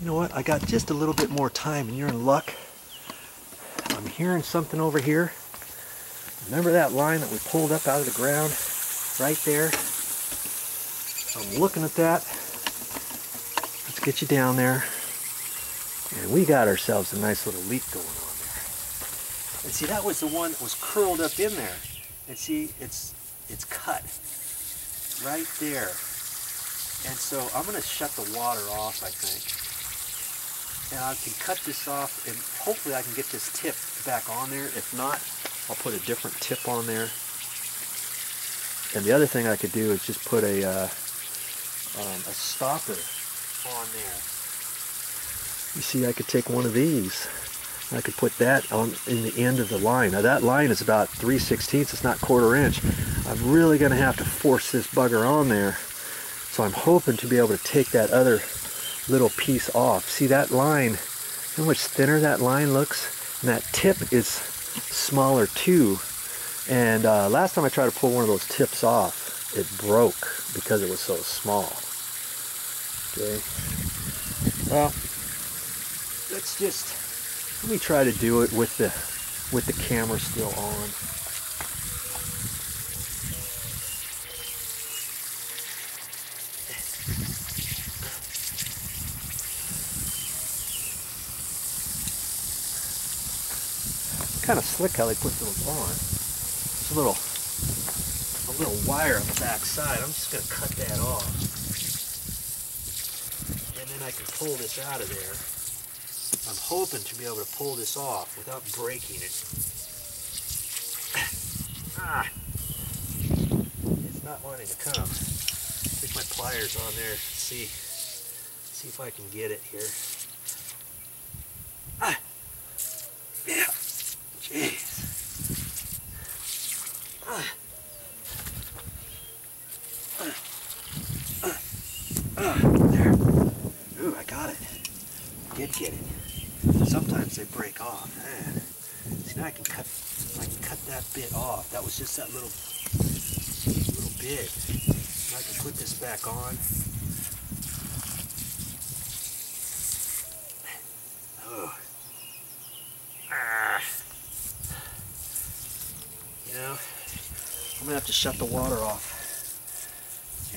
You know what? I got just a little bit more time and you're in luck. I'm hearing something over here. Remember that line that we pulled up out of the ground? Right there. I'm looking at that. Let's get you down there. And we got ourselves a nice little leak going on there. And see, that was the one that was curled up in there. And see, it's cut right there. And so I'm going to shut the water off, I think. And I can cut this off, and hopefully I can get this tip back on there. If not, I'll put a different tip on there. And the other thing I could do is just put a stopper on there. You see, I could take one of these. I could put that on in the end of the line. Now that line is about 3/16. It's not 1/4 inch. I'm really going to have to force this bugger on there. So I'm hoping to be able to take that other little piece off. See that line? How much thinner that line looks? And that tip is smaller too. And last time I tried to pull one of those tips off, it broke because it was so small. Okay. Well, let me try to do it with the camera still on. Kind of slick how they put those on. There's a little wire on the back side. I'm just going to cut that off. And then I can pull this out of there. I'm hoping to be able to pull this off without breaking it. It's not wanting to come. Stick my pliers on there. See if I can get it here. Yeah. Jeez. There. Ooh, I got it. Did get it. Sometimes they break off. Man. See, now I can cut that bit off. That was just that little bit. Now I can put this back on. Oh. You know, I'm gonna have to shut the water off.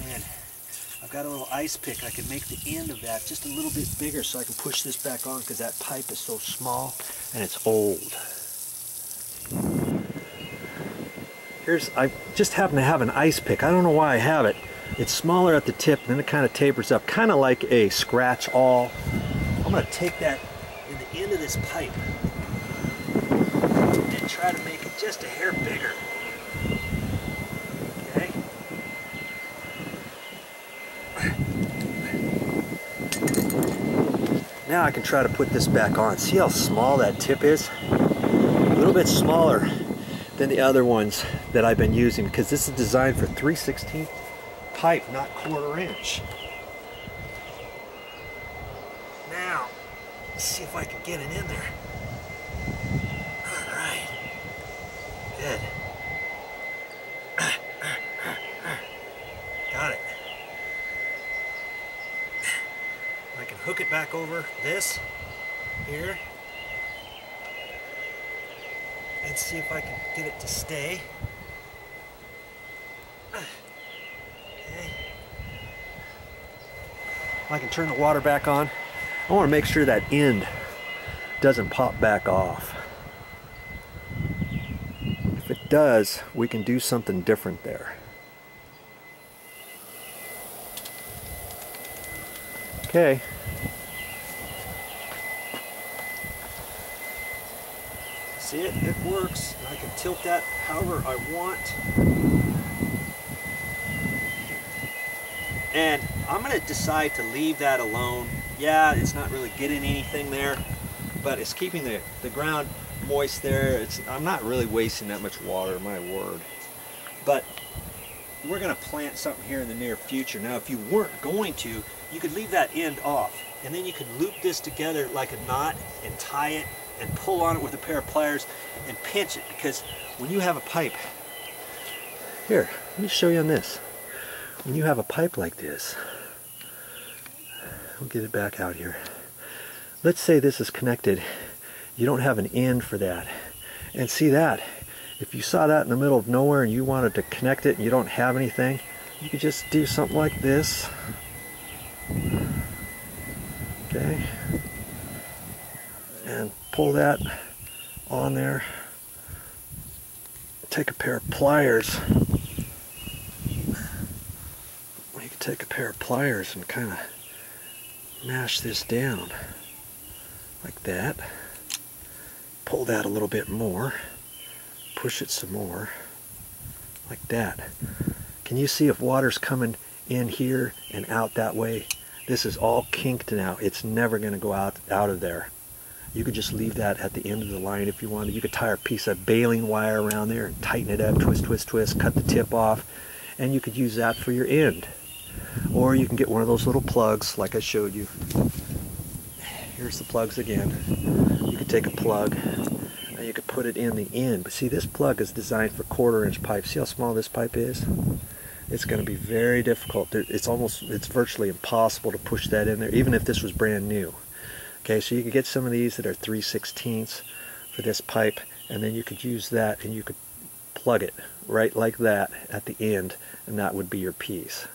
And I've got a little ice pick. I can make the end of that just a little bit bigger so I can push this back on because that pipe is so small and it's old. I just happen to have an ice pick. I don't know why I have it. It's smaller at the tip, then it kind of tapers up, kind of like a scratch awl. I'm gonna take that in the end of this pipe and try to make it just a hair bigger. Okay? Now I can try to put this back on. See how small that tip is? A little bit smaller than the other ones that I've been using because this is designed for 3/16 pipe, not 1/4 inch. Now, let's see if I can get it in there. All right. Good. Got it. I can hook it back over this here and see if I can get it to stay. Okay. I can turn the water back on. I want to make sure that end doesn't pop back off. If it does, we can do something different there. Okay. See it? It works. I can tilt that however I want. And I'm going to decide to leave that alone. Yeah, it's not really getting anything there, but it's keeping the ground moist there. I'm not really wasting that much water, my word. But we're going to plant something here in the near future. Now, if you weren't going to, you could leave that end off, and then you could loop this together like a knot and tie it and pull on it with a pair of pliers and pinch it, because when you have a pipe, here, let me show you on this. When you have a pipe like this, I'll get it back out here. let's say this is connected. You don't have an end for that. And see that, if you saw that in the middle of nowhere and you wanted to connect it and you don't have anything, you could just do something like this. Okay. And pull that on there. Take a pair of pliers. You can take a pair of pliers and kind of mash this down like that. Pull that a little bit more. Push it some more like that. Can you see if water's coming in here and out that way? This is all kinked now. It's never going to go out of there. You could just leave that at the end of the line if you wanted. You could tie a piece of baling wire around there and tighten it up, twist, twist, twist, cut the tip off, and you could use that for your end. Or you can get one of those little plugs like I showed you. Here's the plugs again. You could take a plug and you could put it in the end. But see, this plug is designed for 1/4-inch pipe. See how small this pipe is? It's going to be very difficult. It's virtually impossible to push that in there, even if this was brand new. Okay, so you could get some of these that are 3/16 for this pipe, and then you could use that and you could plug it right like that at the end, and that would be your piece.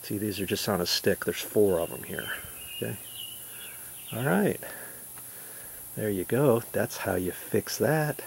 See, these are just on a stick. There's 4 of them here. Okay. All right. There you go. That's how you fix that.